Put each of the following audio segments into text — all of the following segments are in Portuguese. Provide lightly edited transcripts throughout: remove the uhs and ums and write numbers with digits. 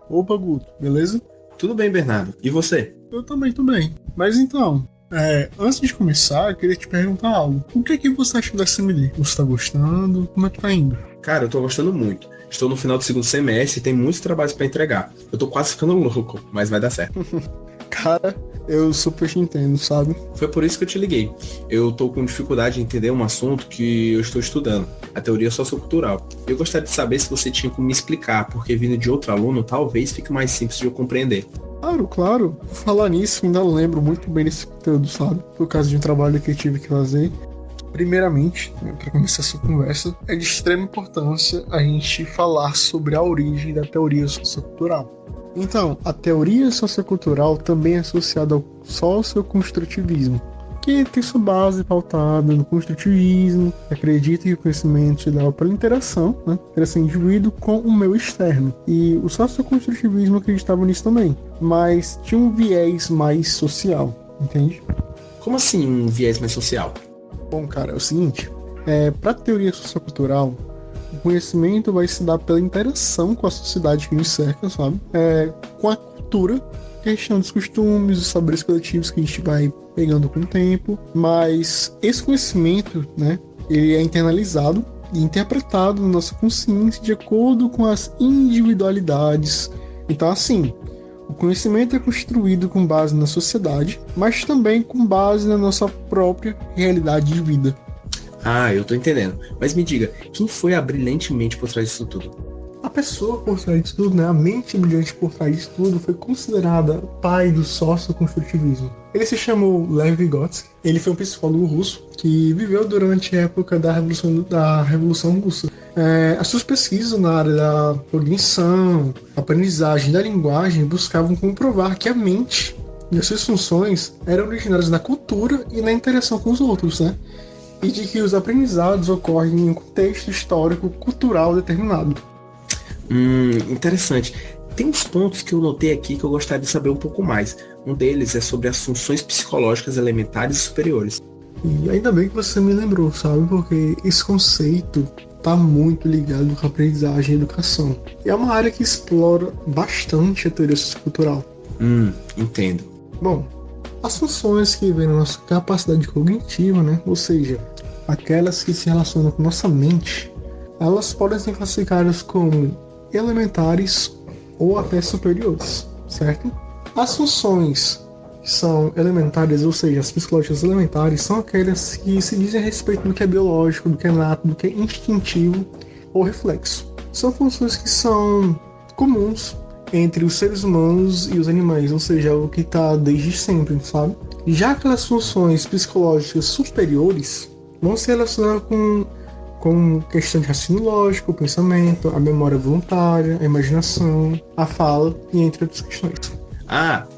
Opa, Guto, beleza? Tudo bem, Bernardo. E você? Eu também tô bem. Mas então, antes de começar, eu queria te perguntar algo. O que é que você acha da SMD? Você tá gostando? Como é que tá indo? Cara, eu tô gostando muito. Estou no final do segundo semestre e tem muitos trabalhos pra entregar. Eu tô quase ficando louco, mas vai dar certo. Cara, eu super te entendo, sabe? Foi por isso que eu te liguei. Eu tô com dificuldade em entender um assunto que eu estou estudando, a teoria sociocultural. Eu gostaria de saber se você tinha como me explicar, porque vindo de outro aluno, talvez fique mais simples de eu compreender. Claro, claro. Por falar nisso, ainda lembro muito bem desse conteúdo, sabe? Por causa de um trabalho que eu tive que fazer. Primeiramente, para começar essa conversa, é de extrema importância a gente falar sobre a origem da teoria sociocultural. Então, a teoria sociocultural também é associada ao socioconstrutivismo, que tem sua base pautada no construtivismo, que acredita que o conhecimento se dá pela interação, né, interação indivíduo com o meio externo. E o socioconstrutivismo acreditava nisso também, mas tinha um viés mais social, entende? Como assim um viés mais social? Bom, cara, é o seguinte, para a teoria sociocultural, o conhecimento vai se dar pela interação com a sociedade que nos cerca, sabe? Com a cultura, questão dos costumes, dos saberes coletivos que a gente vai pegando com o tempo, mas esse conhecimento, né, ele é internalizado e interpretado na nossa consciência de acordo com as individualidades. Então, assim, o conhecimento é construído com base na sociedade, mas também com base na nossa própria realidade de vida. Ah, eu tô entendendo. Mas me diga, quem foi a brilhante mente por trás disso tudo? A pessoa por trás disso tudo, né, a mente brilhante por trás disso tudo, foi considerada pai do socioconstrutivismo. Ele se chamou Lev Vygotsky. Ele foi um psicólogo russo que viveu durante a época da Revolução Russa. As suas pesquisas na área da cognição, aprendizagem da linguagem buscavam comprovar que a mente e as suas funções eram originárias na cultura e na interação com os outros, né? E de que os aprendizados ocorrem em um contexto histórico-cultural determinado. Interessante. Tem uns pontos que eu notei aqui que eu gostaria de saber um pouco mais. Um deles é sobre as funções psicológicas elementares e superiores. E ainda bem que você me lembrou, sabe? Porque esse conceito está muito ligado com a aprendizagem e educação. E é uma área que explora bastante a teoria sociocultural. Entendo. Bom, as funções que vêm na nossa capacidade cognitiva, né? Ou seja, aquelas que se relacionam com nossa mente, elas podem ser classificadas como elementares ou até superiores, certo? As funções que são elementares, ou seja, as psicológicas elementares, são aquelas que se dizem a respeito do que é biológico, do que é nato, do que é instintivo ou reflexo. São funções que são comuns entre os seres humanos e os animais, ou seja, o que está desde sempre, sabe? Já aquelas funções psicológicas superiores vão se relacionar com questão de raciocínio lógico, o pensamento, a memória voluntária, a imaginação, a fala e entre outras questões.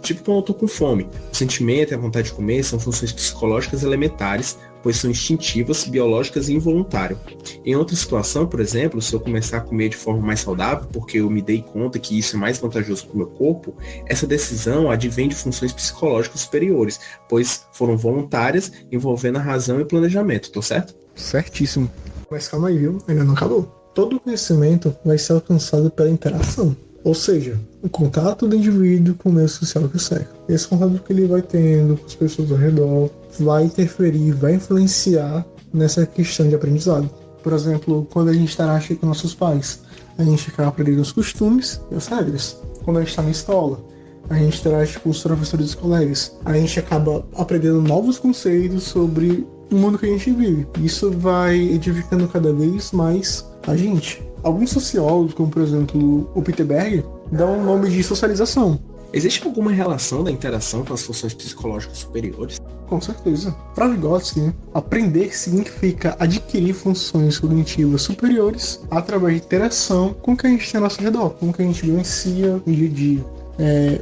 Tipo quando eu tô com fome. O sentimento e a vontade de comer são funções psicológicas elementares, pois são instintivas, biológicas e involuntárias. Em outra situação, por exemplo, se eu começar a comer de forma mais saudável, porque eu me dei conta que isso é mais vantajoso para o meu corpo, essa decisão advém de funções psicológicas superiores, pois foram voluntárias, envolvendo a razão e o planejamento, tô certo? Certíssimo. Mas calma aí, viu? Ainda não acabou. Todo o conhecimento vai ser alcançado pela interação. Ou seja, o contato do indivíduo com o meio social que o cerca. Esse contato que ele vai tendo com as pessoas ao redor vai interferir, vai influenciar nessa questão de aprendizado. Por exemplo, quando a gente interage com nossos pais, a gente acaba aprendendo os costumes e as regras. Quando a gente está na escola, a gente interage com os professores e colegas. A gente acaba aprendendo novos conceitos sobre o mundo que a gente vive. Isso vai edificando cada vez mais a gente. Alguns sociólogos, como por exemplo o Peter Berger, dão o nome de socialização. Existe alguma relação da interação com as funções psicológicas superiores? Com certeza. Para Vygotsky, né, aprender significa adquirir funções cognitivas superiores através de interação com o que a gente tem ao nosso redor, com o que a gente vivencia no dia a dia.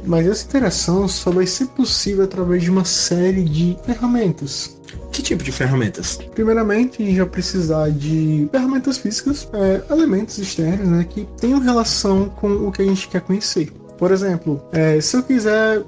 Mas essa interação só vai ser possível através de uma série de ferramentas. Que tipo de ferramentas? Primeiramente, a gente vai precisar de ferramentas físicas, elementos externos, né, que tenham relação com o que a gente quer conhecer. Por exemplo, se eu quiser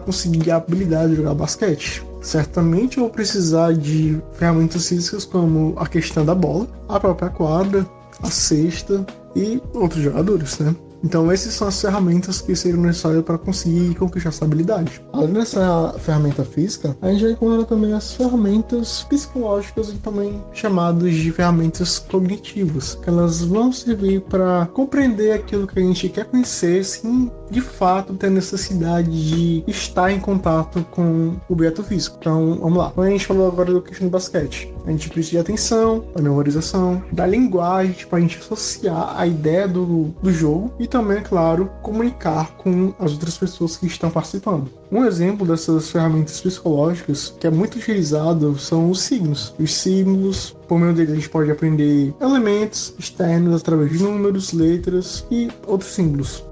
conseguir a habilidade de jogar basquete, Certamente eu vou precisar de ferramentas físicas como a questão da bola, a própria quadra, a cesta e outros jogadores, né? Então essas são as ferramentas que seriam necessárias para conseguir conquistar essa habilidade. Além dessa ferramenta física, a gente vai encontrar também as ferramentas psicológicas e também chamadas de ferramentas cognitivas, que elas vão servir para compreender aquilo que a gente quer conhecer sem de fato ter necessidade de estar em contato com o objeto físico. Então vamos lá. Quando a gente falou agora da questão do basquete, a gente precisa de atenção, da memorização, da linguagem para a gente associar a ideia do jogo e também, é claro, comunicar com as outras pessoas que estão participando. Um exemplo dessas ferramentas psicológicas que é muito utilizado são os signos. Os símbolos, por meio deles a gente pode aprender elementos externos através de números, letras e outros símbolos.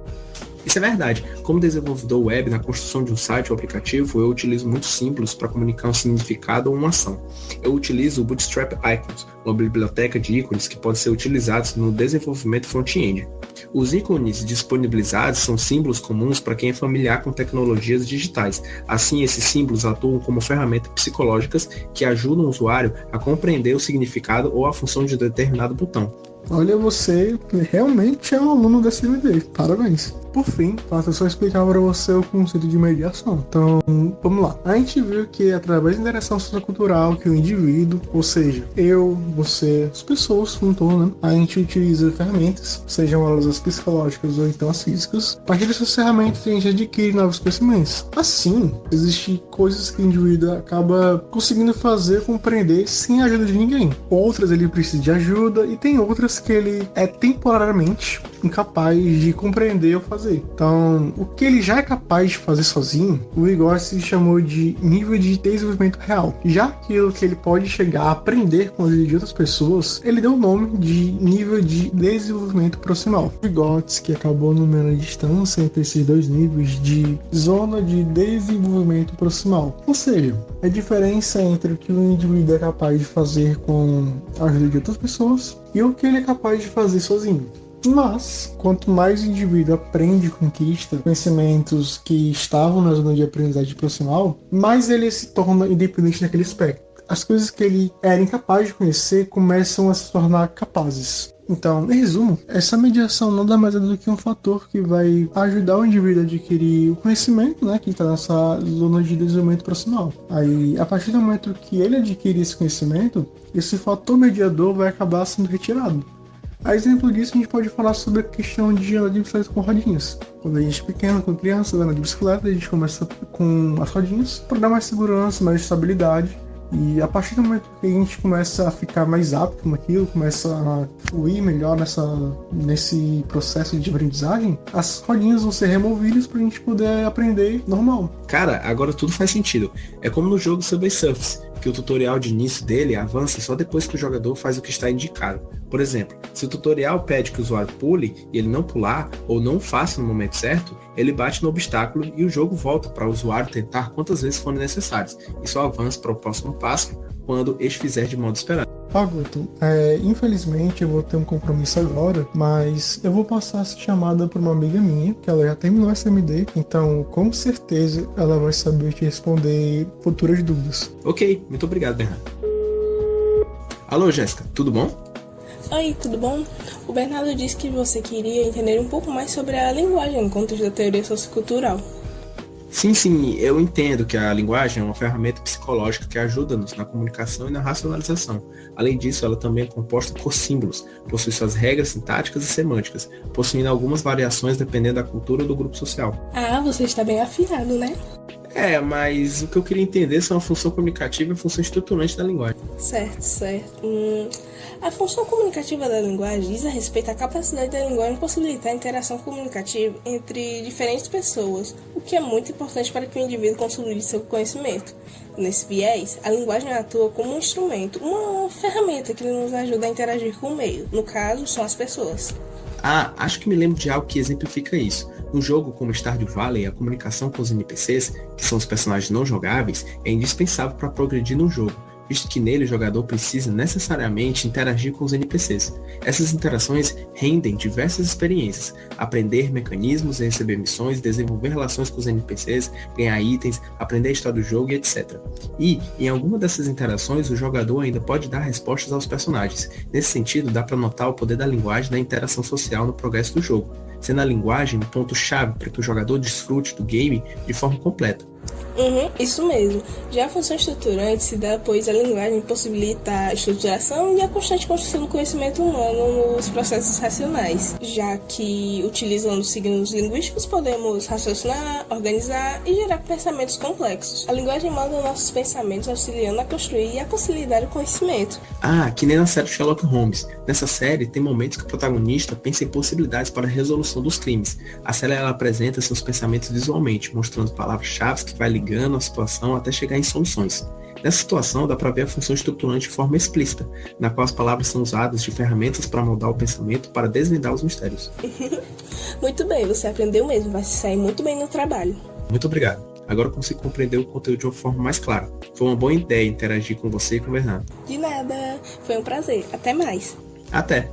Isso é verdade. Como desenvolvedor web, na construção de um site ou aplicativo, eu utilizo muitos símbolos para comunicar um significado ou uma ação. Eu utilizo o Bootstrap Icons, uma biblioteca de ícones que pode ser utilizados no desenvolvimento front-end. Os ícones disponibilizados são símbolos comuns para quem é familiar com tecnologias digitais. Assim, esses símbolos atuam como ferramentas psicológicas que ajudam o usuário a compreender o significado ou a função de determinado botão. Olha, você realmente é um aluno da CMD. Parabéns. Por fim, falta só explicar para você o conceito de mediação. Então, vamos lá. A gente viu que através da interação sociocultural que o indivíduo, ou seja, eu, você, as pessoas, como um todo, né? A gente utiliza ferramentas, sejam elas as psicológicas ou então as físicas. A partir dessas ferramentas, a gente adquire novos conhecimentos. Assim, existem coisas que o indivíduo acaba conseguindo fazer, compreender sem a ajuda de ninguém. Outras ele precisa de ajuda e tem outras que ele é temporariamente incapaz de compreender ou fazer. Então, o que ele já é capaz de fazer sozinho, o Vygotsky chamou de nível de desenvolvimento real. Já aquilo que ele pode chegar a aprender com a ajuda de outras pessoas, ele deu o nome de nível de desenvolvimento proximal. Vygotsky acabou numerando a distância entre esses dois níveis de zona de desenvolvimento proximal. Ou seja, a diferença entre o que o indivíduo é capaz de fazer com a ajuda de outras pessoas e o que ele é capaz de fazer sozinho. Mas, quanto mais o indivíduo aprende e conquista conhecimentos que estavam na zona de aprendizagem proximal, mais ele se torna independente naquele aspecto. As coisas que ele era incapaz de conhecer começam a se tornar capazes. Então, em resumo, essa mediação nada mais é do que um fator que vai ajudar o indivíduo a adquirir o conhecimento, né, que está nessa zona de desenvolvimento proximal. Aí, a partir do momento que ele adquirir esse conhecimento, esse fator mediador vai acabar sendo retirado. A exemplo disso, a gente pode falar sobre a questão de andar de bicicleta com rodinhas. Quando a gente é pequeno, quando criança, anda de bicicleta, a gente começa com as rodinhas para dar mais segurança, mais estabilidade. E a partir do momento que a gente começa a ficar mais apto naquilo, começa a fluir melhor nesse processo de aprendizagem, as rodinhas vão ser removidas para a gente poder aprender normal. Cara, agora tudo faz sentido. É como no jogo Subway Surfers, que o tutorial de início dele avança só depois que o jogador faz o que está indicado. Por exemplo, se o tutorial pede que o usuário pule e ele não pular ou não faça no momento certo, ele bate no obstáculo e o jogo volta para o usuário tentar quantas vezes forem necessárias e só avança para o próximo passo quando este fizer de modo esperado. Guto, infelizmente eu vou ter um compromisso agora, mas eu vou passar essa chamada para uma amiga minha, que ela já terminou essa MD, então com certeza ela vai saber te responder futuras dúvidas. Ok, muito obrigado, Bernardo. Alô, Jéssica, tudo bom? Oi, tudo bom? O Bernardo disse que você queria entender um pouco mais sobre a linguagem no contexto da teoria sociocultural. Sim, eu entendo que a linguagem é uma ferramenta psicológica que ajuda-nos na comunicação e na racionalização. Além disso, ela também é composta por símbolos, possui suas regras sintáticas e semânticas, possuindo algumas variações dependendo da cultura ou do grupo social. Ah, você está bem afiado, né? Mas o que eu queria entender são a função comunicativa e a função estruturante da linguagem. Certo. A função comunicativa da linguagem diz a respeito à capacidade da linguagem de possibilitar a interação comunicativa entre diferentes pessoas, o que é muito importante para que o indivíduo consolide seu conhecimento. Nesse viés, a linguagem atua como um instrumento, uma ferramenta que nos ajuda a interagir com o meio, no caso, são as pessoas. Acho que me lembro de algo que exemplifica isso. No jogo como Stardew Valley, a comunicação com os NPCs, que são os personagens não jogáveis, é indispensável para progredir no jogo. visto que nele o jogador precisa necessariamente interagir com os NPCs. Essas interações rendem diversas experiências, aprender mecanismos, receber missões, desenvolver relações com os NPCs, ganhar itens, aprender a história do jogo e etc. E, em alguma dessas interações, o jogador ainda pode dar respostas aos personagens. Nesse sentido, dá para notar o poder da linguagem da interação social no progresso do jogo, sendo a linguagem um ponto-chave para que o jogador desfrute do game de forma completa. Isso mesmo. Já a função estruturante se dá, pois a linguagem possibilita a estruturação e a constante construção do conhecimento humano nos processos racionais, já que, utilizando signos linguísticos, podemos raciocinar, organizar e gerar pensamentos complexos. A linguagem molda nossos pensamentos, auxiliando a construir e a consolidar o conhecimento. Que nem na série Sherlock Holmes. Nessa série, tem momentos que o protagonista pensa em possibilidades para a resolução dos crimes. A série ela apresenta seus pensamentos visualmente, mostrando palavras-chave que vai ligando a situação até chegar em soluções. Nessa situação, dá para ver a função estruturante de forma explícita, na qual as palavras são usadas de ferramentas para moldar o pensamento para desvendar os mistérios. Muito bem, você aprendeu mesmo, vai se sair muito bem no trabalho. Muito obrigado. Agora eu consigo compreender o conteúdo de uma forma mais clara. Foi uma boa ideia interagir com você e com o Bernardo. De nada, foi um prazer. Até mais. Até!